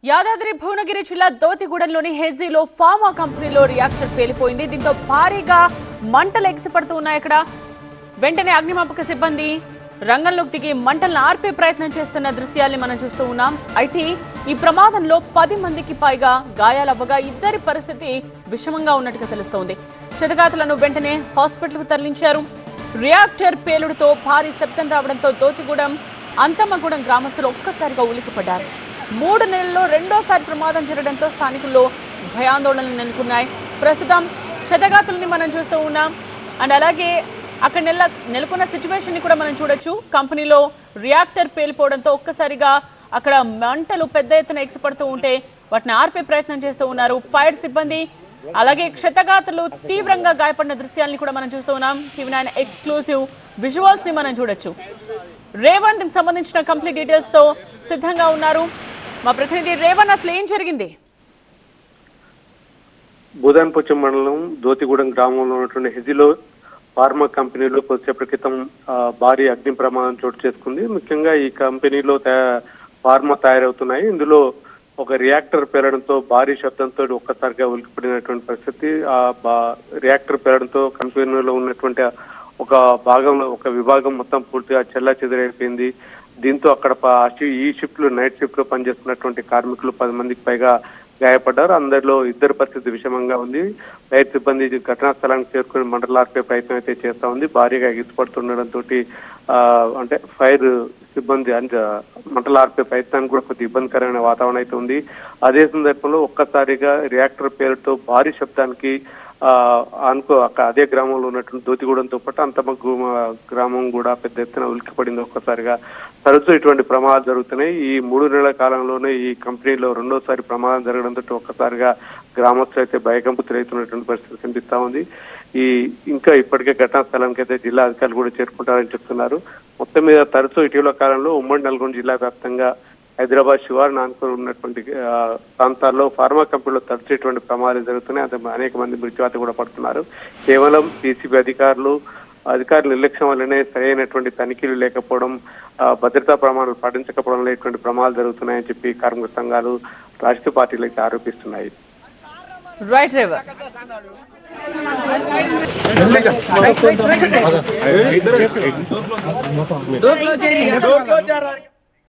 యాదాద్రి భువనగిరి జిల్లా దోతిగూడెంలోని హెజీలో ఫార్మా కంపెనీలో రియాక్టర్ పేలిపోయింది. దీంతో భారీగా మంటలు ఎగిసిపడుతూ ఉన్నాయి. ఇక్కడ వెంటనే అగ్నిమాపక సిబ్బంది రంగంలోకి దిగి మంటలను ఆర్పే ప్రయత్నం చేస్తున్న దృశ్యాల్ని మనం చూస్తూ ఉన్నాం. అయితే ఈ ప్రమాదంలో 10 మందికి పైగా గాయాలవ్వగా ఇద్దరి పరిస్థితి విషమంగా ఉన్నట్టుగా తెలుస్తోంది. క్షతగాతులను వెంటనే హాస్పిటల్కు తరలించారు. రియాక్టర్ పేలుడుతో భారీ శబ్దం రావడంతో దోతిగూడెం అంతమ్మగూడెం గ్రామస్తులు ఒక్కసారిగా ఉలిక్కిపడ్డారు. 3 నెలల్లో రెండోసారి ప్రమాదం జరగడంతో స్థానికుల్లో భయాందోళనలు నెలకొన్నాయి. ప్రస్తుతం క్షతగాతుల్ని మనం చూస్తూ ఉన్నాం. అండ్ అలాగే అక్కడ నెలకొన్న సిచ్యువేషన్ ని కూడా మనం చూడొచ్చు. కంపెనీలో రియాక్టర్ పేలిపోవడంతో ఒక్కసారిగా అక్కడ మంటలు పెద్ద ఎత్తున ఎగిసిపడుతూ ఉంటే వాటిని ఆర్పే ప్రయత్నం చేస్తూ ఉన్నారు ఫైర్ సిబ్బంది. అలాగే క్షతగాతులు తీవ్రంగా గాయపడిన దృశ్యాలని కూడా మనం చూస్తూ ఉన్నాం. టీవీ9 ఎక్స్క్లూజివ్ విజువల్స్ ని మనం చూడొచ్చు. రేవంత్ కి సంబంధించిన కంప్లీట్ డీటెయిల్స్ తో సిద్ధంగా ఉన్నారు మా ప్రతినిధి రేవణ్. అసలు ఏం జరిగింది? బుధాన్పుచ్చం మండలం దోతిగూడెం గ్రామంలో ఉన్నటువంటి హెజిలో ఫార్మా కంపెనీలో కొద్దిసేపటి క్రితం భారీ అగ్ని ప్రమాదం చోటు చేసుకుంది. ముఖ్యంగా ఈ కంపెనీలో ఫార్మా తయారవుతున్నాయి. ఇందులో ఒక రియాక్టర్ పేలడంతో భారీ శబ్దంతో ఒక్కసారిగా ఉలికిపడినటువంటి పరిస్థితి. రియాక్టర్ పేలడంతో కంపెనీలో ఉన్నటువంటి ఒక భాగంలో ఒక విభాగం మొత్తం పూర్తిగా చెల్లాచెదురైపోయింది. దీంతో అక్కడ ఈ షిఫ్ట్ లో నైట్ షిఫ్ట్ లో పనిచేస్తున్నటువంటి కార్మికులు 10 మందికి పైగా గాయపడ్డారు. అందరిలో ఇద్దరు పరిస్థితి విషమంగా ఉంది. ఫైర్ సిబ్బంది ఘటనా స్థలానికి చేరుకుని మంటలార్పే ప్రయత్నం అయితే చేస్తా ఉంది. భారీగా ఎగిసిపడుతుండడంతో అంటే ఫైర్ సిబ్బంది మంటలార్పే ప్రయత్నానికి కూడా కొద్ది ఇబ్బందికరమైన వాతావరణం అయితే ఉంది. అదే సందర్భంలో ఒక్కసారిగా రియాక్టర్ పేరుతో భారీ శబ్దానికి అదే గ్రామంలో ఉన్నటువంటి దోతిగూడెంతో పాటు అంతమ గ్రామం కూడా పెద్ద ఎత్తున ఉలిక్కిపడింది. ఒక్కసారిగా తరచూ ఇటువంటి ప్రమాదాలు జరుగుతున్నాయి. ఈ 3 నెలల కాలంలోనే ఈ కంపెనీలో రెండోసారి ప్రమాదం జరగడంతో ఒక్కసారిగా గ్రామస్తులు అయితే భయకంపితులైతున్నటువంటి పరిస్థితి కనిపిస్తా ఉంది. ఇంకా ఇప్పటికే ఘటనా స్థలానికి అయితే జిల్లా అధికారులు కూడా చేరుకుంటారని చెప్తున్నారు. మొత్తం మీద తరచూ ఇటీవల కాలంలో ఉమ్మడి నల్గొండ జిల్లా వ్యాప్తంగా హైదరాబాద్ శివారును ఆనుకొని ఉన్నటువంటి ప్రాంతాల్లో ఫార్మా కంపెనీలో తరచేటువంటి ప్రమాదాలు జరుగుతున్నాయి. అనేక మంది మృత్యువాత కూడా పడుతున్నారు. కేవలం పీసీబీ అధికారుల నిర్లక్ష్యం వల్లనే సరైనటువంటి తనిఖీలు లేకపోవడం, భద్రతా ప్రమాణాలు పాటించకపోవడంలో ఇటువంటి ప్రమాదాలు జరుగుతున్నాయని చెప్పి కార్మిక సంఘాలు, రాజకీయ పార్టీలు అయితే ఆరోపిస్తున్నాయి. రైట్ రేవర్.